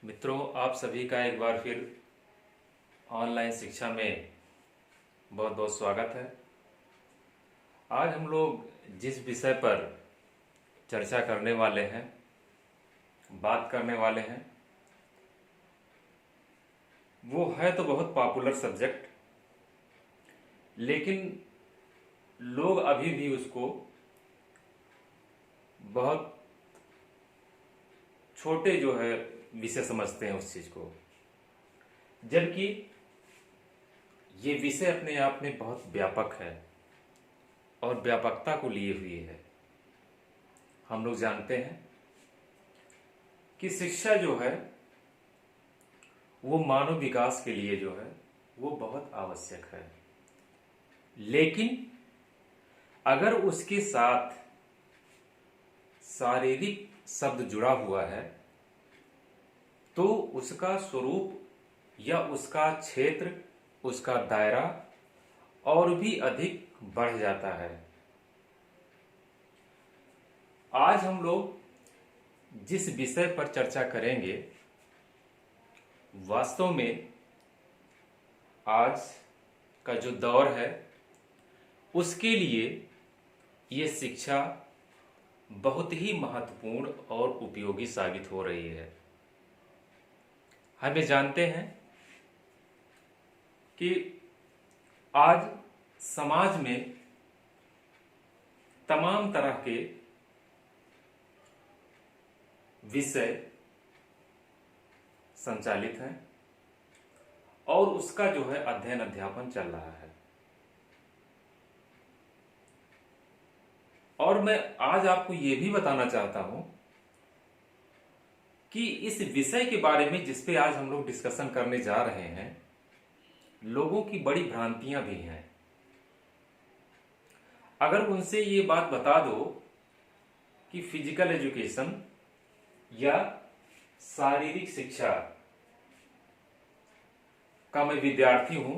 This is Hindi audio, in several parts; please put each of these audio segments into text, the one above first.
मित्रों, आप सभी का एक बार फिर ऑनलाइन शिक्षा में बहुत बहुत स्वागत है। आज हम लोग जिस विषय पर चर्चा करने वाले हैं, बात करने वाले हैं, वो है तो बहुत पॉपुलर सब्जेक्ट, लेकिन लोग अभी भी उसको बहुत छोटे जो है विषय समझते हैं उस चीज़ को, जबकि ये विषय अपने आप में बहुत व्यापक है और व्यापकता को लिए हुए है। हम लोग जानते हैं कि शिक्षा जो है वो मानव विकास के लिए जो है वो बहुत आवश्यक है, लेकिन अगर उसके साथ शारीरिक शब्द जुड़ा हुआ है तो उसका स्वरूप या उसका क्षेत्र, उसका दायरा और भी अधिक बढ़ जाता है। आज हम लोग जिस विषय पर चर्चा करेंगे, वास्तव में आज का जो दौर है उसके लिए ये शिक्षा बहुत ही महत्वपूर्ण और उपयोगी साबित हो रही है। हमें जानते हैं कि आज समाज में तमाम तरह के विषय संचालित हैं और उसका जो है अध्ययन अध्यापन चल रहा है। और मैं आज आपको ये भी बताना चाहता हूं कि इस विषय के बारे में जिस पे आज हम लोग डिस्कशन करने जा रहे हैं, लोगों की बड़ी भ्रांतियां भी हैं। अगर उनसे ये बात बता दो कि फिजिकल एजुकेशन या शारीरिक शिक्षा का मैं विद्यार्थी हूं,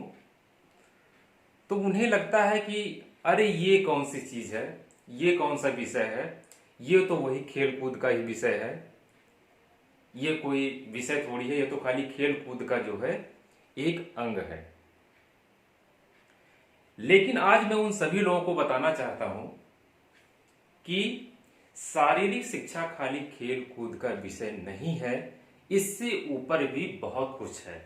तो उन्हें लगता है कि अरे ये कौन सी चीज है, ये कौन सा विषय है, ये तो वही खेल कूद का ही विषय है, ये कोई विषय थोड़ी है, ये तो खाली खेल कूद का जो है एक अंग है। लेकिन आज मैं उन सभी लोगों को बताना चाहता हूं कि शारीरिक शिक्षा खाली खेल कूद का विषय नहीं है, इससे ऊपर भी बहुत कुछ है।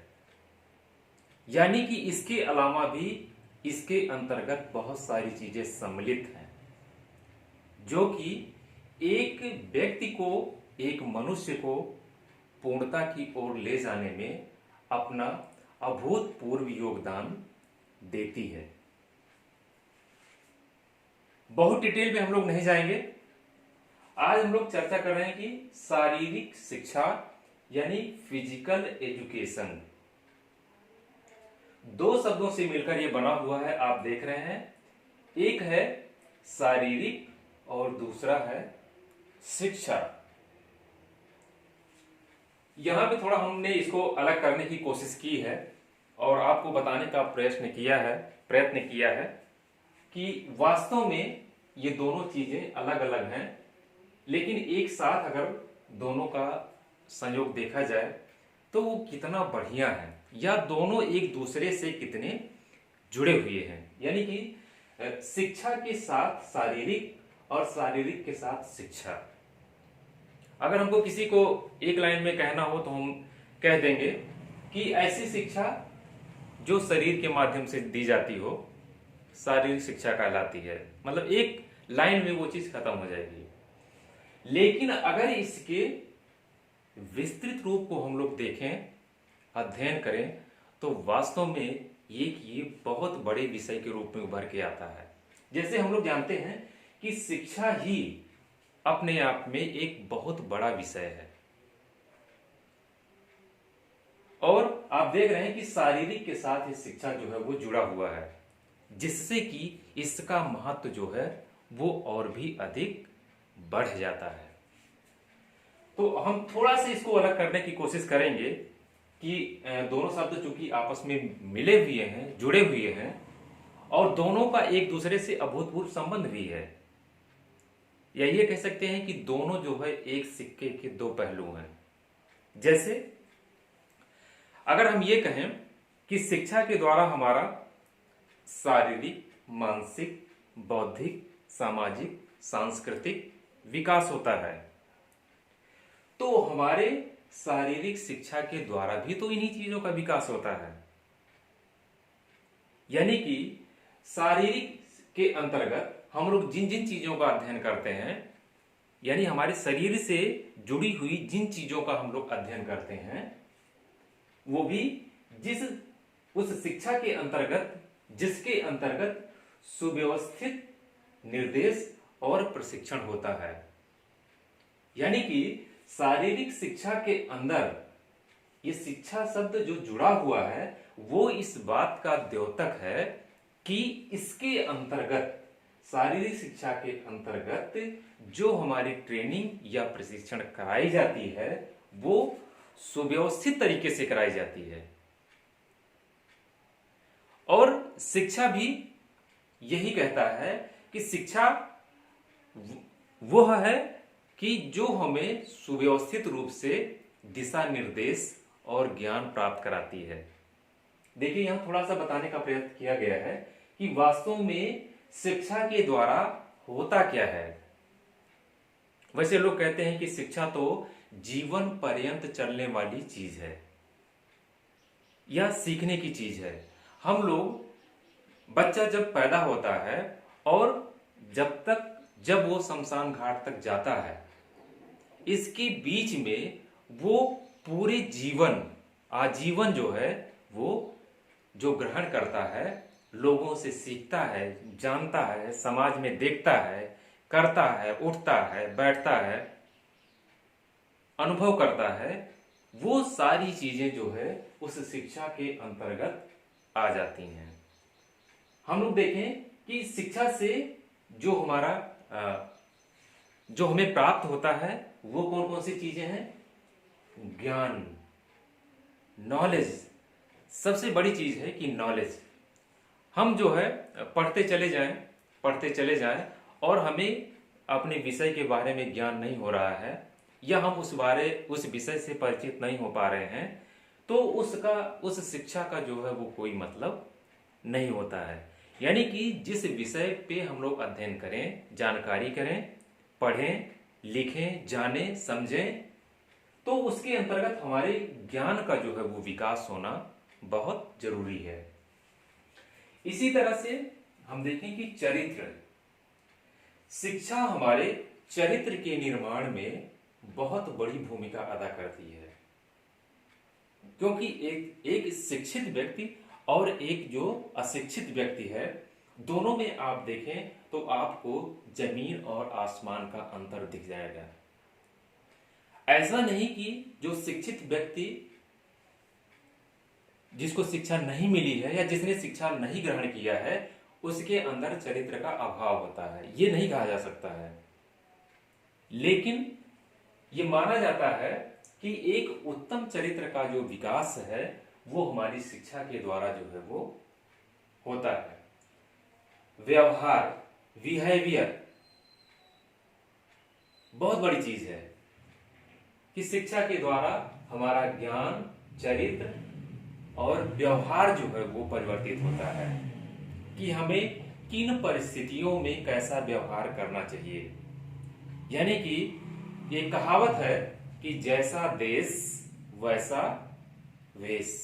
यानी कि इसके अलावा भी इसके अंतर्गत बहुत सारी चीजें सम्मिलित हैं, जो कि एक व्यक्ति को, एक मनुष्य को पूर्णता की ओर ले जाने में अपना अभूतपूर्व योगदान देती है। बहुत डिटेल में हम लोग नहीं जाएंगे। आज हम लोग चर्चा कर रहे हैं कि शारीरिक शिक्षा यानी फिजिकल एजुकेशन, दो शब्दों से मिलकर यह बना हुआ है। आप देख रहे हैं, एक है शारीरिक और दूसरा है शिक्षा। यहां पे थोड़ा हमने इसको अलग करने की कोशिश की है और आपको बताने का प्रयत्न किया है कि वास्तव में ये दोनों चीजें अलग अलग हैं, लेकिन एक साथ अगर दोनों का संयोग देखा जाए तो वो कितना बढ़िया है, या दोनों एक दूसरे से कितने जुड़े हुए हैं। यानी कि शिक्षा के साथ शारीरिक और शारीरिक के साथ शिक्षा। अगर हमको किसी को एक लाइन में कहना हो तो हम कह देंगे कि ऐसी शिक्षा जो शरीर के माध्यम से दी जाती हो शारीरिक शिक्षा कहलाती है। मतलब एक लाइन में वो चीज खत्म हो जाएगी। लेकिन अगर इसके विस्तृत रूप को हम लोग देखें, अध्ययन करें, तो वास्तव में ये बहुत बड़े विषय के रूप में उभर के आता है। जैसे हम लोग जानते हैं कि शिक्षा ही अपने आप में एक बहुत बड़ा विषय है, और आप देख रहे हैं कि शारीरिक के साथ ये शिक्षा जो है वो जुड़ा हुआ है, जिससे कि इसका महत्व जो है वो और भी अधिक बढ़ जाता है। तो हम थोड़ा सा इसको अलग करने की कोशिश करेंगे कि दोनों शब्द चूंकि आपस में मिले हुए हैं, जुड़े हुए हैं, और दोनों का एक दूसरे से अभूतपूर्व संबंध भी है, या ये कह सकते हैं कि दोनों जो है एक सिक्के के दो पहलू हैं। जैसे अगर हम ये कहें कि शिक्षा के द्वारा हमारा शारीरिक, मानसिक, बौद्धिक, सामाजिक, सांस्कृतिक विकास होता है, तो हमारे शारीरिक शिक्षा के द्वारा भी तो इन्हीं चीजों का विकास होता है। यानी कि शारीरिक के अंतर्गत हम लोग जिन जिन चीजों का अध्ययन करते हैं, यानी हमारे शरीर से जुड़ी हुई जिन चीजों का हम लोग अध्ययन करते हैं, वो भी उस शिक्षा के अंतर्गत, जिसके अंतर्गत सुव्यवस्थित निर्देश और प्रशिक्षण होता है। यानी कि शारीरिक शिक्षा के अंदर ये शिक्षा शब्द जो जुड़ा हुआ है, वो इस बात का द्योतक है कि इसके अंतर्गत, शारीरिक शिक्षा के अंतर्गत जो हमारी ट्रेनिंग या प्रशिक्षण कराई जाती है, वो सुव्यवस्थित तरीके से कराई जाती है। और शिक्षा भी यही कहता है कि शिक्षा वो है कि जो हमें सुव्यवस्थित रूप से दिशा निर्देश और ज्ञान प्राप्त कराती है। देखिए, यहां थोड़ा सा बताने का प्रयत्न किया गया है कि वास्तव में शिक्षा के द्वारा होता क्या है। वैसे लोग कहते हैं कि शिक्षा तो जीवन पर्यंत चलने वाली चीज है या सीखने की चीज है। हम लोग, बच्चा जब पैदा होता है और जब वो शमशान घाट तक जाता है, इसके बीच में वो पूरे जीवन, आजीवन जो है, वो जो ग्रहण करता है, लोगों से सीखता है, जानता है, समाज में देखता है, करता है, उठता है, बैठता है, अनुभव करता है, वो सारी चीजें जो है उस शिक्षा के अंतर्गत आ जाती हैं। हम लोग देखें कि शिक्षा से जो हमें प्राप्त होता है, वो कौन कौन सी चीजें हैं? ज्ञान, नॉलेज। सबसे बड़ी चीज है कि नॉलेज। हम जो है पढ़ते चले जाएं और हमें अपने विषय के बारे में ज्ञान नहीं हो रहा है, या हम उस विषय से परिचित नहीं हो पा रहे हैं, तो उस शिक्षा का जो है वो कोई मतलब नहीं होता है। यानी कि जिस विषय पे हम लोग अध्ययन करें, जानकारी करें, पढ़ें, लिखें, जानें, समझें, तो उसके अंतर्गत हमारे ज्ञान का जो है वो विकास होना बहुत जरूरी है। इसी तरह से हम देखें कि चरित्र, शिक्षा हमारे चरित्र के निर्माण में बहुत बड़ी भूमिका अदा करती है। क्योंकि एक शिक्षित व्यक्ति और एक जो अशिक्षित व्यक्ति है, दोनों में आप देखें तो आपको जमीन और आसमान का अंतर दिख जाएगा। ऐसा नहीं कि जो शिक्षित व्यक्ति, जिसको शिक्षा नहीं मिली है या जिसने शिक्षा नहीं ग्रहण किया है, उसके अंदर चरित्र का अभाव होता है, ये नहीं कहा जा सकता है। लेकिन ये माना जाता है कि एक उत्तम चरित्र का जो विकास है वो हमारी शिक्षा के द्वारा जो है वो होता है। व्यवहार, बिहेवियर बहुत बड़ी चीज है कि शिक्षा के द्वारा हमारा ज्ञान, चरित्र और व्यवहार जो है वो परिवर्तित होता है कि हमें किन परिस्थितियों में कैसा व्यवहार करना चाहिए। यानी कि ये कहावत है कि जैसा देश वैसा वेश।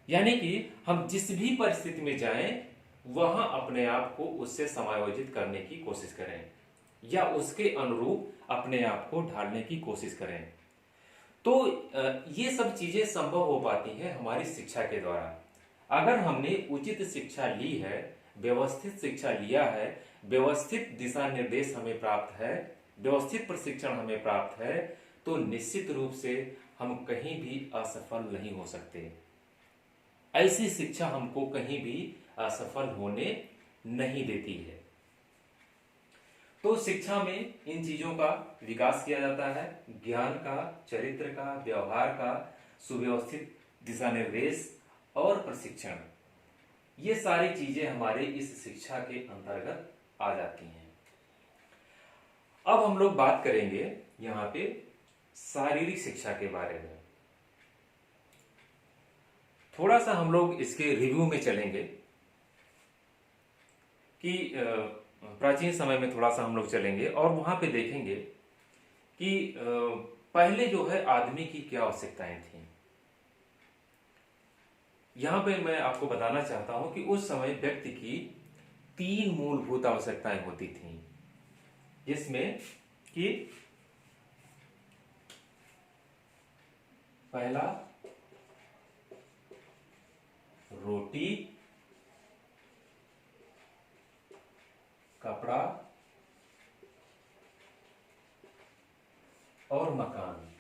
यानी कि हम जिस भी परिस्थिति में जाएं, वहां अपने आप को उससे समायोजित करने की कोशिश करें या उसके अनुरूप अपने आप को ढालने की कोशिश करें। तो ये सब चीजें संभव हो पाती हैं हमारी शिक्षा के द्वारा। अगर हमने उचित शिक्षा ली है, व्यवस्थित शिक्षा लिया है, व्यवस्थित दिशा निर्देश हमें प्राप्त है, व्यवस्थित प्रशिक्षण हमें प्राप्त है, तो निश्चित रूप से हम कहीं भी असफल नहीं हो सकते। ऐसी शिक्षा हमको कहीं भी असफल होने नहीं देती है। तो शिक्षा में इन चीजों का विकास किया जाता है, ज्ञान का, चरित्र का, व्यवहार का, सुव्यवस्थित दिशा निर्देश और प्रशिक्षण। ये सारी चीजें हमारे इस शिक्षा के अंतर्गत आ जाती हैं। अब हम लोग बात करेंगे यहाँ पे शारीरिक शिक्षा के बारे में। थोड़ा सा हम लोग इसके रिव्यू में चलेंगे कि प्राचीन समय में थोड़ा सा हम लोग चलेंगे और वहां पे देखेंगे कि पहले जो है आदमी की क्या आवश्यकताएं थी। यहां पे मैं आपको बताना चाहता हूं कि उस समय व्यक्ति की 3 मूलभूत आवश्यकताएं होती थी, जिसमें कि पहला रोटी, कपड़ा और मकान।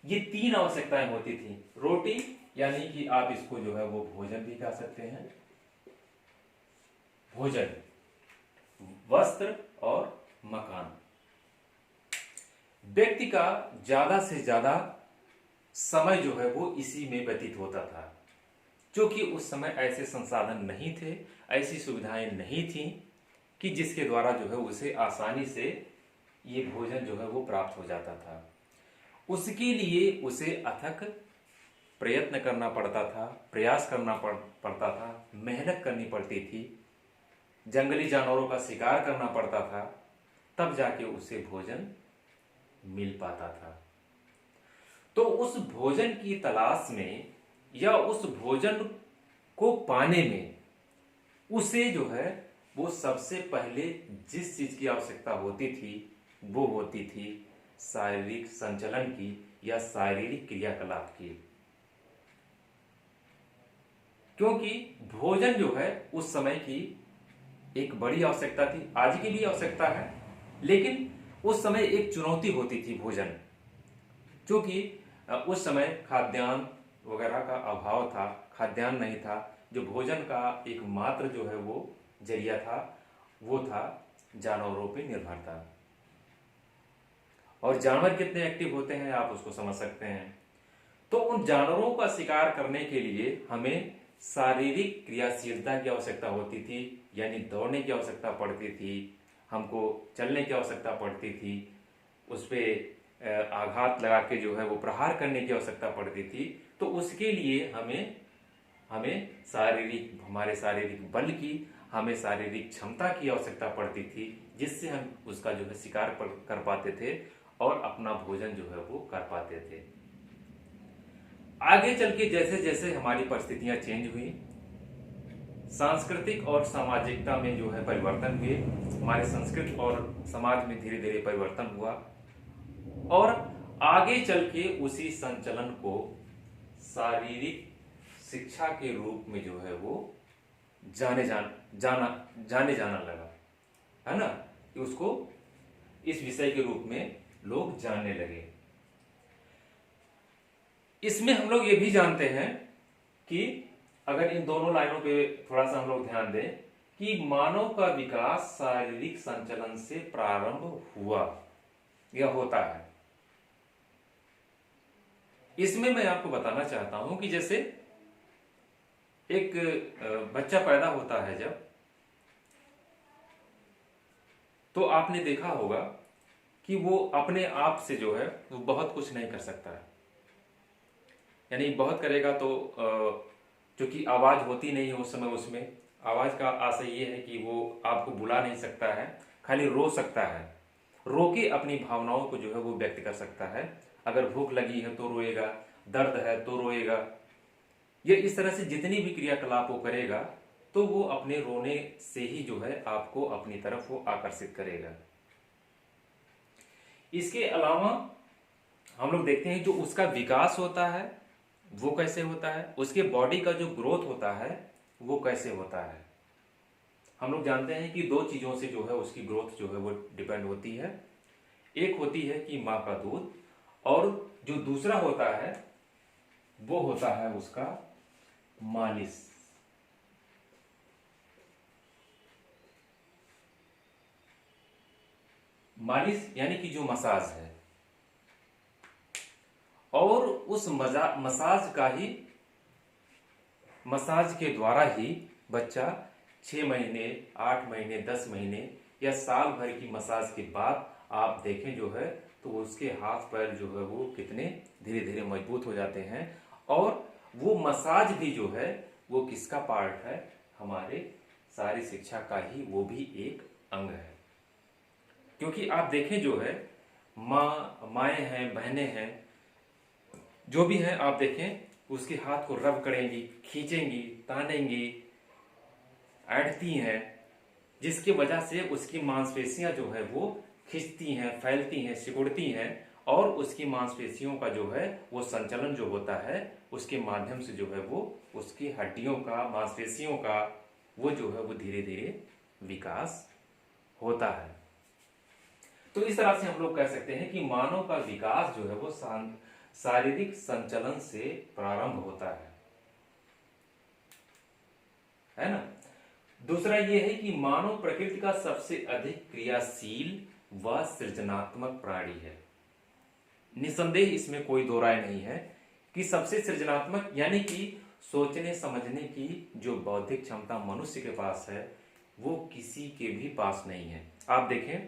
ये 3 आवश्यकताएं होती थी। रोटी यानी कि आप इसको जो है वो भोजन भी कह सकते हैं, भोजन, वस्त्र और मकान। व्यक्ति का ज्यादा से ज्यादा समय जो है वो इसी में व्यतीत होता था, क्योंकि उस समय ऐसे संसाधन नहीं थे, ऐसी सुविधाएं नहीं थी कि जिसके द्वारा जो है उसे आसानी से ये भोजन जो है वो प्राप्त हो जाता था। उसके लिए उसे अथक प्रयत्न करना पड़ता था, प्रयास करना पड़ता था, मेहनत करनी पड़ती थी, जंगली जानवरों का शिकार करना पड़ता था, तब जाके उसे भोजन मिल पाता था। तो उस भोजन की तलाश में या उस भोजन को पाने में उसे जो है वो सबसे पहले जिस चीज की आवश्यकता होती थी वो होती थी शारीरिक संचलन की या शारीरिक क्रियाकलाप की। क्योंकि भोजन जो है उस समय की एक बड़ी आवश्यकता थी, आज की भी आवश्यकता है, लेकिन उस समय एक चुनौती होती थी भोजन, क्योंकि उस समय खाद्यान्न वगैरह का अभाव था, खाद्यान्न नहीं था। जो भोजन का एकमात्र जो है वो जरिया था वो था जानवरों पे निर्भरता। और जानवर कितने एक्टिव होते हैं आप उसको समझ सकते हैं। तो उन जानवरों का शिकार करने के लिए हमें शारीरिक क्रियाशीलता की आवश्यकता होती थी, यानी दौड़ने की आवश्यकता पड़ती थी, हमको चलने की आवश्यकता पड़ती थी, उस पर आघात लगा के जो है वो प्रहार करने की आवश्यकता पड़ती थी। तो उसके लिए हमें हमारे शारीरिक बल की, हमें शारीरिक क्षमता की आवश्यकता पड़ती थी, जिससे हम उसका जो है शिकार कर पाते थे और अपना भोजन जो है वो कर पाते थे। आगे चल के जैसे जैसे हमारी परिस्थितियां चेंज हुई, सांस्कृतिक और सामाजिकता में जो है परिवर्तन हुए, हमारे संस्कृति और समाज में धीरे धीरे परिवर्तन हुआ और आगे चल के उसी संचलन को शारीरिक शिक्षा के रूप में जो है वो जाने जाना लगा, है ना, कि उसको इस विषय के रूप में लोग जानने लगे। इसमें हम लोग ये भी जानते हैं कि अगर इन दोनों लाइनों पे थोड़ा सा हम लोग ध्यान दें कि मानव का विकास शारीरिक संचलन से प्रारंभ हुआ या होता है। इसमें मैं आपको बताना चाहता हूं कि जैसे एक बच्चा पैदा होता है जब, तो आपने देखा होगा कि वो अपने आप से जो है वो बहुत कुछ नहीं कर सकता है, यानी बहुत करेगा तो क्योंकि आवाज होती नहीं है उस समय, उसमें आवाज का आशय ये है कि वो आपको बुला नहीं सकता है, खाली रो सकता है, रो के अपनी भावनाओं को जो है वो व्यक्त कर सकता है। अगर भूख लगी है तो रोएगा, दर्द है तो रोएगा, ये इस तरह से जितनी भी क्रियाकलाप वो करेगा तो वो अपने रोने से ही जो है आपको अपनी तरफ वो आकर्षित करेगा। इसके अलावा हम लोग देखते हैं जो उसका विकास होता है वो कैसे होता है, उसके बॉडी का जो ग्रोथ होता है वो कैसे होता है। हम लोग जानते हैं कि 2 चीजों से जो है उसकी ग्रोथ जो है वो डिपेंड होती है। एक होती है कि माँ का दूध, और जो दूसरा होता है वो होता है उसका मालिश। मालिश यानी कि जो मसाज है, और उस मसाज के द्वारा ही बच्चा 6 महीने, 8 महीने, 10 महीने या साल भर की मसाज के बाद आप देखें जो है तो उसके हाथ पैर जो है वो कितने धीरे धीरे मजबूत हो जाते हैं और वो मसाज भी जो है वो किसका पार्ट है, हमारे सारी शिक्षा का ही वो भी एक अंग है। क्योंकि आप देखें जो है माएँ हैं, बहनें हैं, जो भी हैं, आप देखें उसके हाथ को रब करेंगी, खींचेंगी, तानेंगी, ऐंठती हैं, जिसकी वजह से उसकी मांसपेशियां जो है वो खिंचती हैं, फैलती हैं, सिकुड़ती हैं, और उसकी मांसपेशियों का जो है वो संचलन जो होता है उसके माध्यम से जो है वो उसकी हड्डियों का, मांसपेशियों का वो जो है वो धीरे धीरे विकास होता है। तो इस तरह से हम लोग कह सकते हैं कि मानव का विकास जो है वो शारीरिक संचलन से प्रारंभ होता है ना। दूसरा ये है कि मानव प्रकृति का सबसे अधिक क्रियाशील व सृजनात्मक प्राणी है। निसंदेह इसमें कोई दो राय नहीं है कि सबसे सृजनात्मक यानी कि सोचने समझने की जो बौद्धिक क्षमता मनुष्य के पास है वो किसी के भी पास नहीं है। आप देखें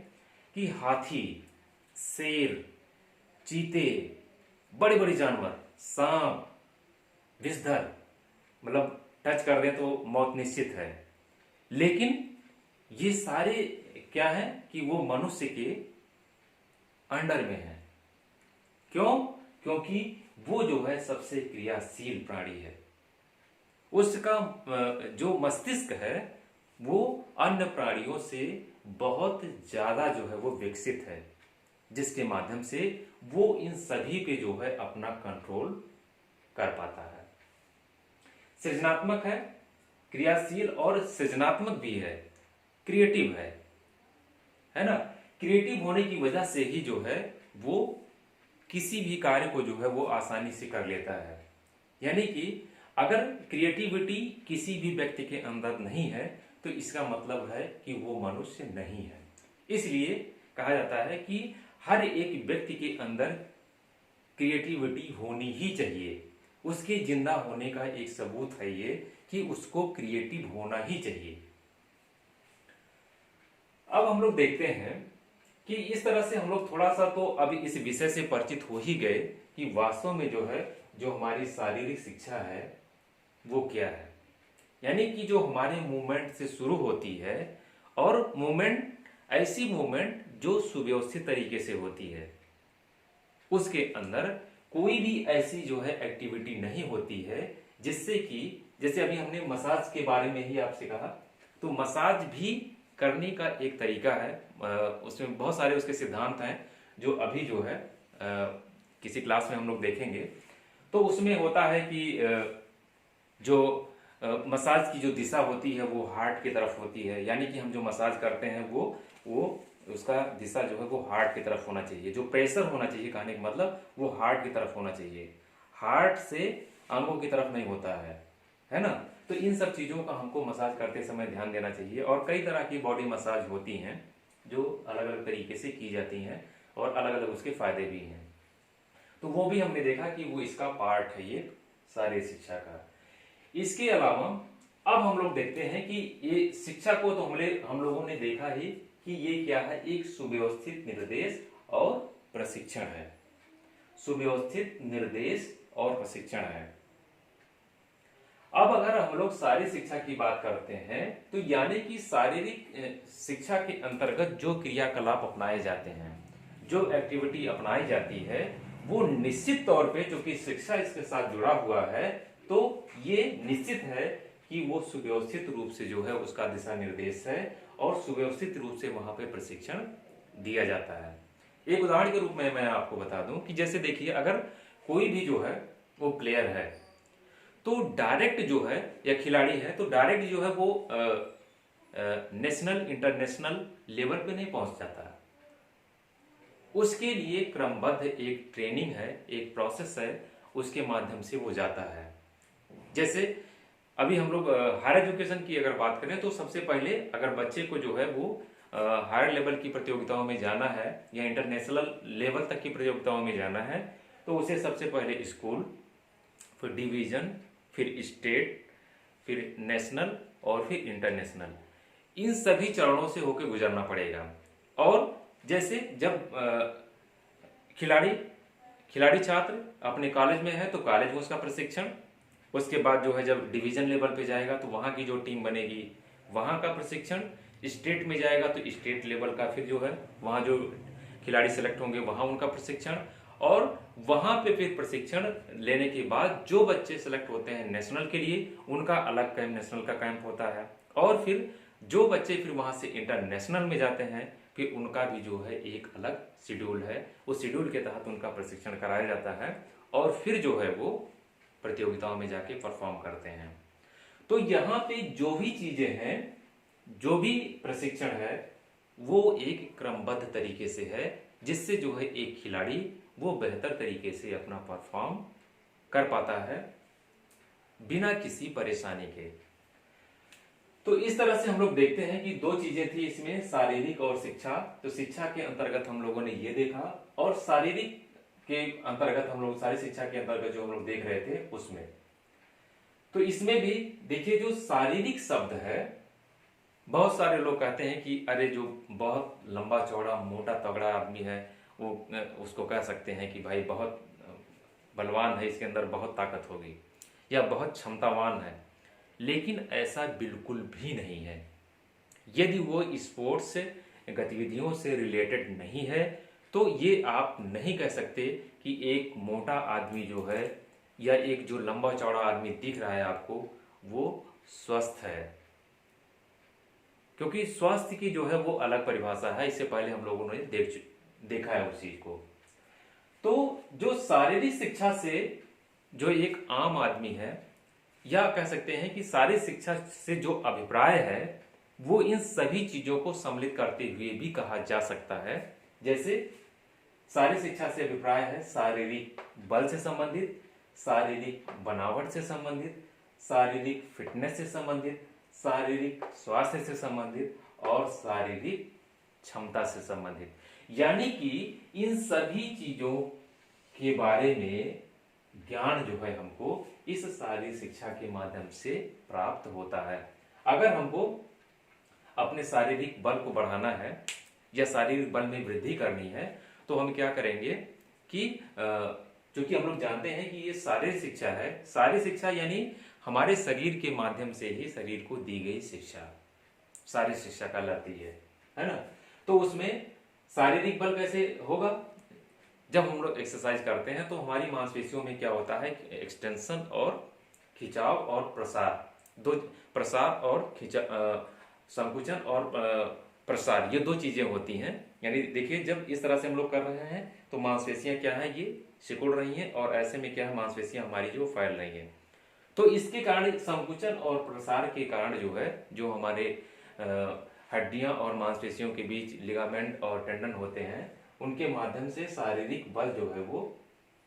कि हाथी, शेर, चीते, बड़े बड़े जानवर, सांप, विषधर, मतलब टच कर दें तो मौत निश्चित है, लेकिन ये सारे क्या है कि वो मनुष्य के अंडर में है। क्यों? क्योंकि वो जो है सबसे क्रियाशील प्राणी है। उसका जो मस्तिष्क है वो अन्य प्राणियों से बहुत ज्यादा जो है वो विकसित है, जिसके माध्यम से वो इन सभी पे जो है अपना कंट्रोल कर पाता है। सृजनात्मक है, क्रियाशील और सृजनात्मक भी है, क्रिएटिव है ना। क्रिएटिव होने की वजह से ही जो है वो किसी भी कार्य को जो है वो आसानी से कर लेता है। यानी कि अगर क्रिएटिविटी किसी भी व्यक्ति के अंदर नहीं है तो इसका मतलब है कि वो मनुष्य नहीं है। इसलिए कहा जाता है कि हर एक व्यक्ति के अंदर क्रिएटिविटी होनी ही चाहिए। उसके जिंदा होने का एक सबूत है ये कि उसको क्रिएटिव होना ही चाहिए। अब हम लोग देखते हैं कि इस तरह से हम लोग थोड़ा सा तो अभी इस विषय से परिचित हो ही गए कि वास्तव में जो है जो हमारी शारीरिक शिक्षा है वो क्या है। यानी कि जो हमारे मूवमेंट से शुरू होती है और मूवमेंट ऐसी मूवमेंट जो सुव्यवस्थित तरीके से होती है, उसके अंदर कोई भी ऐसी जो है एक्टिविटी नहीं होती है जिससे कि जैसे अभी हमने मसाज के बारे में ही आपसे कहा, तो मसाज भी करने का एक तरीका है। उसमें बहुत सारे उसके सिद्धांत हैं जो अभी जो है किसी क्लास में हम लोग देखेंगे। तो उसमें होता है कि जो मसाज की जो दिशा होती है वो हार्ट की तरफ होती है। यानी कि हम जो मसाज करते हैं वो उसका दिशा जो है वो हार्ट की तरफ होना चाहिए। जो प्रेशर होना चाहिए, कहने का मतलब वो हार्ट की तरफ होना चाहिए, हार्ट से अंगों की तरफ नहीं होता है ना। तो इन सब चीज़ों का हमको मसाज करते समय ध्यान देना चाहिए। और कई तरह की बॉडी मसाज होती हैं जो अलग अलग तरीके से की जाती हैं और अलग अलग उसके फायदे भी हैं। तो वो भी हमने देखा कि वो इसका पार्ट है ये शारीरिक शिक्षा का। इसके अलावा अब हम लोग देखते हैं कि ये शिक्षा को तो हम लोगों ने देखा ही कि ये क्या है, एक सुव्यवस्थित निर्देश और प्रशिक्षण है। सुव्यवस्थित निर्देश और प्रशिक्षण है। अब अगर हम लोग शारीरिक शिक्षा की बात करते हैं तो यानी कि शारीरिक शिक्षा के अंतर्गत जो क्रियाकलाप अपनाए जाते हैं, जो एक्टिविटी अपनाई जाती है, वो निश्चित तौर पे, चूंकि शिक्षा इसके साथ जुड़ा हुआ है, तो ये निश्चित है कि वो सुव्यवस्थित रूप से जो है उसका दिशा निर्देश है और सुव्यवस्थित रूप से वहां पे प्रशिक्षण दिया जाता है। एक उदाहरण के रूप में मैं आपको बता दूं कि जैसे देखिए, अगर कोई भी जो है वो प्लेयर है तो डायरेक्ट जो है या खिलाड़ी है तो डायरेक्ट जो है वो नेशनल इंटरनेशनल लेवल पे नहीं पहुंच जाता। उसके लिए क्रमबद्ध एक ट्रेनिंग है, एक प्रोसेस है, उसके माध्यम से वो जाता है। जैसे अभी हम लोग हायर एजुकेशन की अगर बात करें तो सबसे पहले अगर बच्चे को जो है वो हायर लेवल की प्रतियोगिताओं में जाना है या इंटरनेशनल लेवल तक की प्रतियोगिताओं में जाना है तो उसे सबसे पहले स्कूल, फिर डिवीजन, फिर स्टेट, फिर नेशनल और फिर इंटरनेशनल, इन सभी चरणों से होकर गुजरना पड़ेगा। और जैसे जब खिलाड़ी छात्र अपने कॉलेज में है तो कॉलेज में उसका प्रशिक्षण, उसके बाद जो है जब डिवीजन लेवल पे जाएगा तो वहाँ की जो टीम बनेगी वहाँ का प्रशिक्षण, स्टेट में जाएगा तो स्टेट लेवल का फिर जो है वहाँ जो खिलाड़ी सेलेक्ट होंगे वहाँ उनका प्रशिक्षण, और वहाँ पे फिर प्रशिक्षण लेने के बाद जो बच्चे सेलेक्ट होते हैं नेशनल के लिए उनका अलग कैंप, नेशनल का कैंप होता है। और फिर जो बच्चे फिर वहाँ से इंटरनेशनल में जाते हैं फिर उनका भी जो है एक अलग शेड्यूल है, उस शेड्यूल के तहत उनका प्रशिक्षण कराया जाता है और फिर जो है वो प्रतियोगिताओं में जाके परफॉर्म करते हैं। तो यहाँ पे जो भी चीजें हैं, जो भी प्रशिक्षण है वो एक क्रमबद्ध तरीके से है, जिससे जो है एक खिलाड़ी वो बेहतर तरीके से अपना परफॉर्म कर पाता है बिना किसी परेशानी के। तो इस तरह से हम लोग देखते हैं कि दो चीजें थी इसमें, शारीरिक और शिक्षा। तो शिक्षा के अंतर्गत हम लोगों ने ये देखा, और शारीरिक के अंतर्गत हम लोग, शारीरिक शिक्षा के अंतर्गत जो हम लोग देख रहे थे उसमें, तो इसमें भी देखिए जो शारीरिक शब्द है, बहुत सारे लोग कहते हैं कि अरे जो बहुत लंबा चौड़ा मोटा तगड़ा आदमी है वो, उसको कह सकते हैं कि भाई बहुत बलवान है, इसके अंदर बहुत ताकत होगी या बहुत क्षमतावान है। लेकिन ऐसा बिल्कुल भी नहीं है। यदि वो स्पोर्ट्स गतिविधियों से रिलेटेड नहीं है तो ये आप नहीं कह सकते कि एक मोटा आदमी जो है या एक जो लंबा चौड़ा आदमी दिख रहा है आपको वो स्वस्थ है, क्योंकि स्वास्थ्य की जो है वो अलग परिभाषा है। इससे पहले हम लोगों ने देखा है उस चीज को। तो जो शारीरिक शिक्षा से जो एक आम आदमी है, या कह सकते हैं कि शारीरिक शिक्षा से जो अभिप्राय है वो इन सभी चीजों को सम्मिलित करते हुए भी कहा जा सकता है। जैसे शारीरिक शिक्षा से अभिप्राय है शारीरिक बल से संबंधित, शारीरिक बनावट से संबंधित, शारीरिक फिटनेस से संबंधित, शारीरिक स्वास्थ्य से संबंधित और शारीरिक क्षमता से संबंधित। यानी कि इन सभी चीजों के बारे में ज्ञान जो है हमको इस शारीरिक शिक्षा के माध्यम से प्राप्त होता है। अगर हमको अपने शारीरिक बल को बढ़ाना है या शारीरिक बल में वृद्धि करनी है तो हम क्या करेंगे कि क्योंकि हम लोग जानते हैं कि ये शारीरिक शिक्षा है, शारीरिक शिक्षा यानी हमारे शरीर के माध्यम से ही शरीर को दी गई शिक्षा शारीरिक शिक्षा कहलाती है ना। तो उसमें शारीरिक बल कैसे होगा, जब हम लोग एक्सरसाइज करते हैं तो हमारी मांसपेशियों में क्या होता है, एक्सटेंशन और खिंचाव और प्रसार, दो प्रसार और संकुचन और प्रसार, ये दो चीजें होती हैं। यानी देखिए जब इस तरह से हम लोग कर रहे हैं तो मांसपेशियां क्या है, ये सिकुड़ रही हैं, और ऐसे में क्या है मांसपेशियां हमारी जो फैल रही हैं। तो इसके कारण संकुचन और प्रसार के कारण जो है जो हमारे हड्डियां और मांसपेशियों के बीच लिगामेंट और टेंडन होते हैं उनके माध्यम से शारीरिक बल जो है वो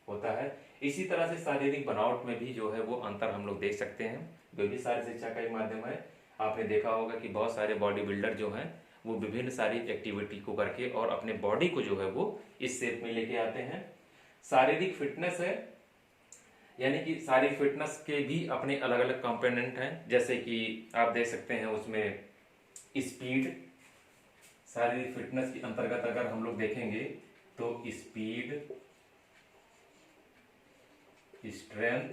होता है। इसी तरह से शारीरिक बनावट में भी जो है वो अंतर हम लोग देख सकते हैं, जो भी शारीरिक शिक्षा का एक माध्यम है। आपने देखा होगा कि बहुत सारे बॉडी बिल्डर जो हैं वो विभिन्न शारीरिक एक्टिविटी को करके और अपने बॉडी को जो है वो इस शेप में लेके आते हैं। शारीरिक फिटनेस है, यानी कि शारीरिक फिटनेस के भी अपने अलग अलग कंपोनेंट हैं, जैसे कि आप देख सकते हैं उसमें स्पीड, शारीरिक फिटनेस के अंतर्गत अगर हम लोग देखेंगे तो स्पीड, स्ट्रेंथ,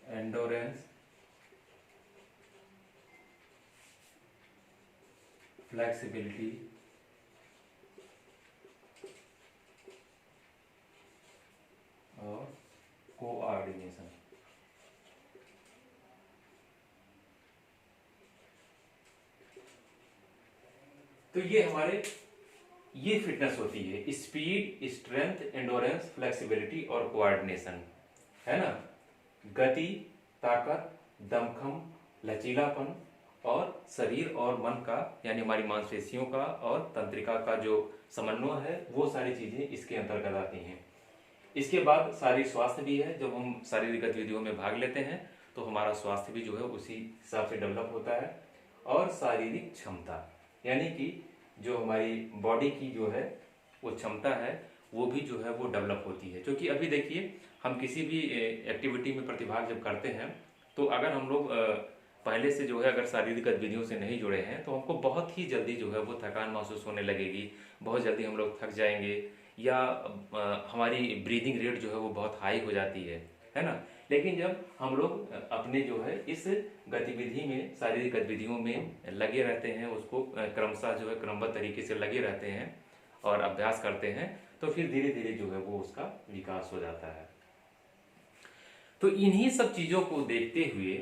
एंडोरेंस, फ्लेक्सिबिलिटी और कोऑर्डिनेशन। तो ये हमारे ये फिटनेस होती है, स्पीड, स्ट्रेंथ, एंडोरेंस, फ्लेक्सिबिलिटी और कोऑर्डिनेशन, है ना। गति, ताकत, दमखम, लचीलापन और शरीर और मन का यानी हमारी मांसपेशियों का और तंत्रिका का जो समन्वय है वो सारी चीजें इसके अंतर्गत आती हैं। इसके बाद शारीरिक स्वास्थ्य भी है, जब हम शारीरिक गतिविधियों में भाग लेते हैं तो हमारा स्वास्थ्य भी जो है उसी हिसाब से डेवलप होता है। और शारीरिक क्षमता यानी कि जो हमारी बॉडी की जो है वो क्षमता है वो भी जो है वो डेवलप होती है। क्योंकि अभी देखिए हम किसी भी एक्टिविटी में प्रतिभाग जब करते हैं तो अगर हम लोग पहले से जो है अगर शारीरिक गतिविधियों से नहीं जुड़े हैं तो हमको बहुत ही जल्दी जो है वो थकान महसूस होने लगेगी, बहुत जल्दी हम लोग थक जाएंगे, या हमारी ब्रीदिंग रेट जो है वो बहुत हाई हो जाती है ना। लेकिन जब हम लोग अपने जो है इस गतिविधि में, शारीरिक गतिविधियों में लगे रहते हैं, उसको क्रमशः जो है क्रमबद्ध तरीके से लगे रहते हैं और अभ्यास करते हैं, तो फिर धीरे धीरे जो है वो उसका विकास हो जाता है। तो इन्हीं सब चीजों को देखते हुए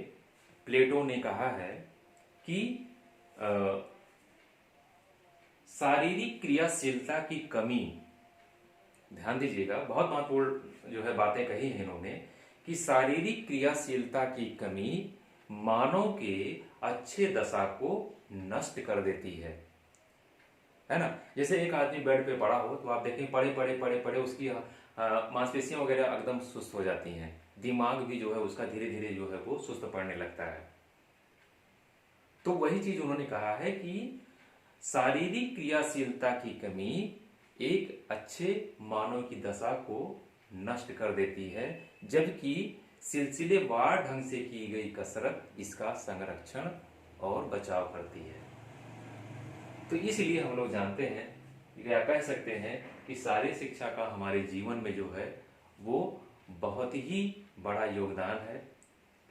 प्लेटो ने कहा है कि शारीरिक क्रियाशीलता की कमी, ध्यान दीजिएगा, बहुत महत्वपूर्ण जो है बातें कही हैं इन्होंने, कि शारीरिक क्रियाशीलता की कमी मानव के अच्छे दशा को नष्ट कर देती है ना। जैसे एक आदमी बेड पे पड़ा हो तो आप देखें पड़े पड़े पड़े पड़े उसकी मांसपेशियां वगैरह एकदम सुस्त हो जाती हैं, दिमाग भी जो है उसका धीरे धीरे जो है वो सुस्त पड़ने लगता है। तो वही चीज उन्होंने कहा है कि शारीरिक क्रियाशीलता की कमी एक अच्छे मानव की दशा को नष्ट कर देती है, जबकि सिलसिलेवार ढंग से की गई कसरत इसका संरक्षण और बचाव करती है। तो इसलिए हम लोग जानते हैं या कह सकते हैं कि शारीरिक शिक्षा का हमारे जीवन में जो है वो बहुत ही बड़ा योगदान है,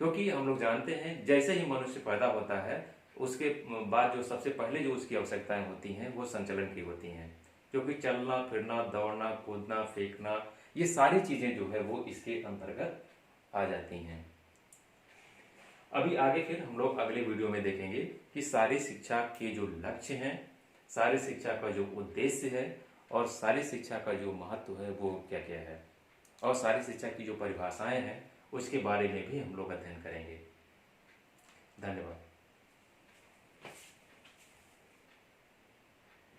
क्योंकि हम लोग जानते हैं जैसे ही मनुष्य पैदा होता है उसके बाद जो सबसे पहले जो उसकी आवश्यकताएं होती हैं वो संचलन की होती हैं, क्योंकि चलना फिरना, दौड़ना, कूदना, फेंकना, ये सारी चीजें जो है वो इसके अंतर्गत आ जाती हैं। अभी आगे फिर हम लोग अगले वीडियो में देखेंगे कि शारीरिक शिक्षा के जो लक्ष्य हैं, शारीरिक शिक्षा का जो उद्देश्य है और शारीरिक शिक्षा का जो महत्व है वो क्या क्या है, और शारीरिक शिक्षा की जो परिभाषाएं हैं उसके बारे में भी हम लोग अध्ययन करेंगे। धन्यवाद।